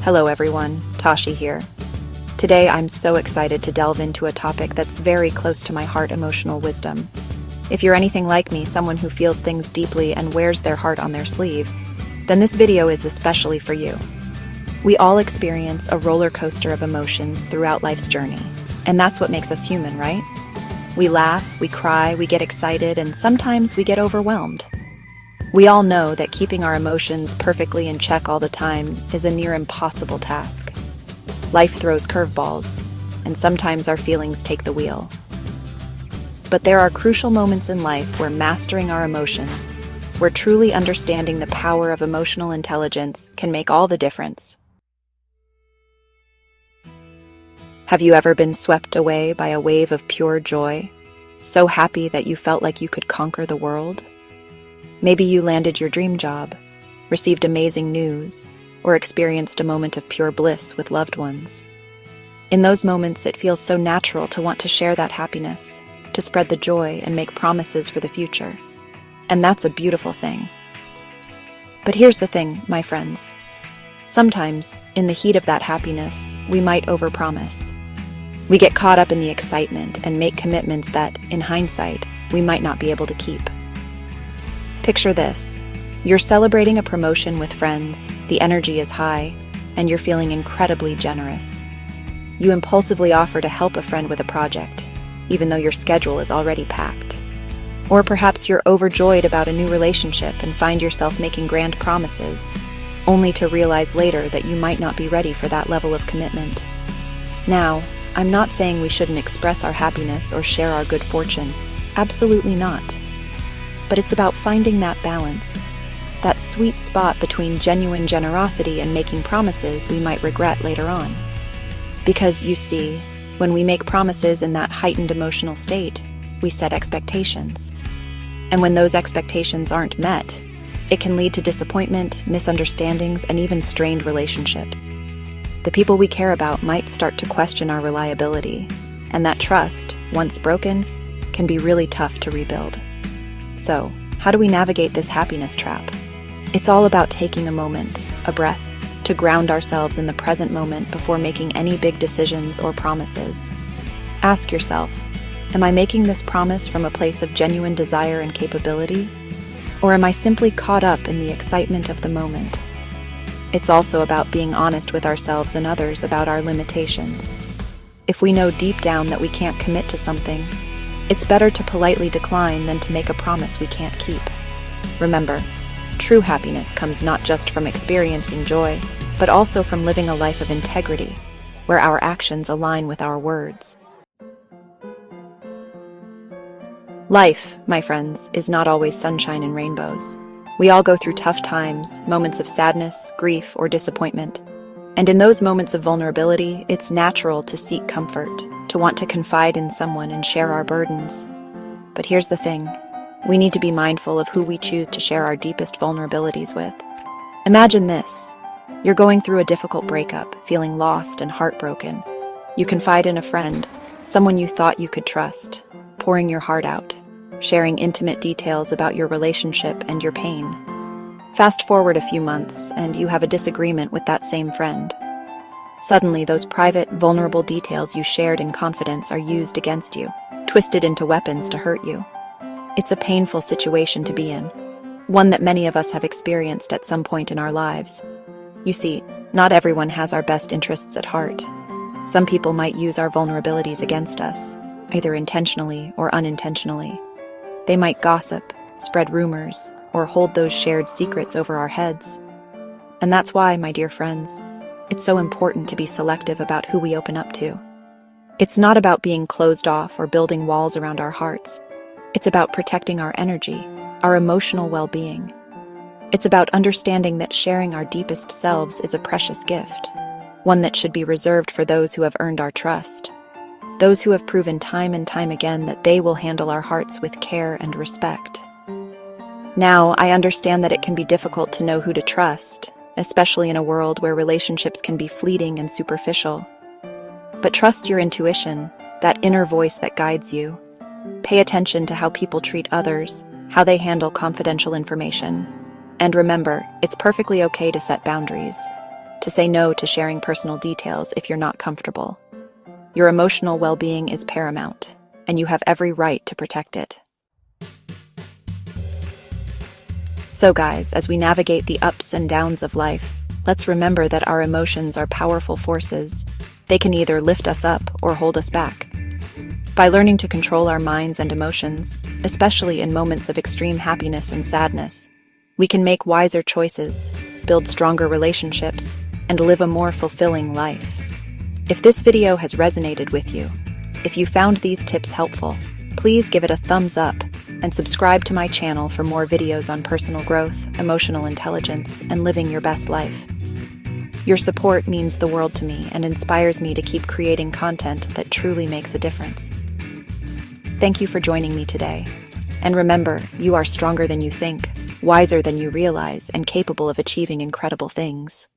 Hello everyone, Tashi here. Today I'm so excited to delve into a topic that's very close to my heart: emotional wisdom. If you're anything like me, someone who feels things deeply and wears their heart on their sleeve, then this video is especially for you. We all experience a roller coaster of emotions throughout life's journey, and that's what makes us human, right? We laugh, we cry, we get excited, and sometimes we get overwhelmed. We all know that keeping our emotions perfectly in check all the time is a near impossible task. Life throws curveballs, and sometimes our feelings take the wheel. But there are crucial moments in life where mastering our emotions, where truly understanding the power of emotional intelligence can make all the difference. Have you ever been swept away by a wave of pure joy, so happy that you felt like you could conquer the world? Maybe you landed your dream job, received amazing news, or experienced a moment of pure bliss with loved ones. In those moments, it feels so natural to want to share that happiness, to spread the joy and make promises for the future. And that's a beautiful thing. But here's the thing, my friends. Sometimes, in the heat of that happiness, we might overpromise. We get caught up in the excitement and make commitments that, in hindsight, we might not be able to keep. Picture this. You're celebrating a promotion with friends, the energy is high, and you're feeling incredibly generous. You impulsively offer to help a friend with a project, even though your schedule is already packed. Or perhaps you're overjoyed about a new relationship and find yourself making grand promises, only to realize later that you might not be ready for that level of commitment. Now, I'm not saying we shouldn't express our happiness or share our good fortune. Absolutely not. But it's about finding that balance, that sweet spot between genuine generosity and making promises we might regret later on. Because, you see, when we make promises in that heightened emotional state, we set expectations. And when those expectations aren't met, it can lead to disappointment, misunderstandings, and even strained relationships. The people we care about might start to question our reliability, and that trust, once broken, can be really tough to rebuild. So, how do we navigate this happiness trap? It's all about taking a moment, a breath, to ground ourselves in the present moment before making any big decisions or promises. Ask yourself, am I making this promise from a place of genuine desire and capability? Or am I simply caught up in the excitement of the moment? It's also about being honest with ourselves and others about our limitations. If we know deep down that we can't commit to something, it's better to politely decline than to make a promise we can't keep. Remember, true happiness comes not just from experiencing joy, but also from living a life of integrity, where our actions align with our words. Life, my friends, is not always sunshine and rainbows. We all go through tough times, moments of sadness, grief, or disappointment. And in those moments of vulnerability, it's natural to seek comfort, to want to confide in someone and share our burdens. But here's the thing. We need to be mindful of who we choose to share our deepest vulnerabilities with. Imagine this. You're going through a difficult breakup, feeling lost and heartbroken. You confide in a friend, someone you thought you could trust, pouring your heart out, sharing intimate details about your relationship and your pain. Fast forward a few months, and you have a disagreement with that same friend. Suddenly, those private, vulnerable details you shared in confidence are used against you, twisted into weapons to hurt you. It's a painful situation to be in, one that many of us have experienced at some point in our lives. You see, not everyone has our best interests at heart. Some people might use our vulnerabilities against us, either intentionally or unintentionally. They might gossip, spread rumors, or hold those shared secrets over our heads. And that's why, my dear friends, it's so important to be selective about who we open up to. It's not about being closed off or building walls around our hearts. It's about protecting our energy, our emotional well-being. It's about understanding that sharing our deepest selves is a precious gift, one that should be reserved for those who have earned our trust. Those who have proven time and time again that they will handle our hearts with care and respect. Now, I understand that it can be difficult to know who to trust, especially in a world where relationships can be fleeting and superficial. But trust your intuition, that inner voice that guides you. Pay attention to how people treat others, how they handle confidential information. And remember, it's perfectly okay to set boundaries. to say no to sharing personal details if you're not comfortable. Your emotional well-being is paramount, and you have every right to protect it. So guys, as we navigate the ups and downs of life, let's remember that our emotions are powerful forces. They can either lift us up or hold us back. By learning to control our minds and emotions, especially in moments of extreme happiness and sadness, we can make wiser choices, build stronger relationships, and live a more fulfilling life. If this video has resonated with you, if you found these tips helpful, please give it a thumbs up and subscribe to my channel for more videos on personal growth, emotional intelligence, and living your best life. Your support means the world to me and inspires me to keep creating content that truly makes a difference. Thank you for joining me today. And remember, you are stronger than you think, wiser than you realize, and capable of achieving incredible things.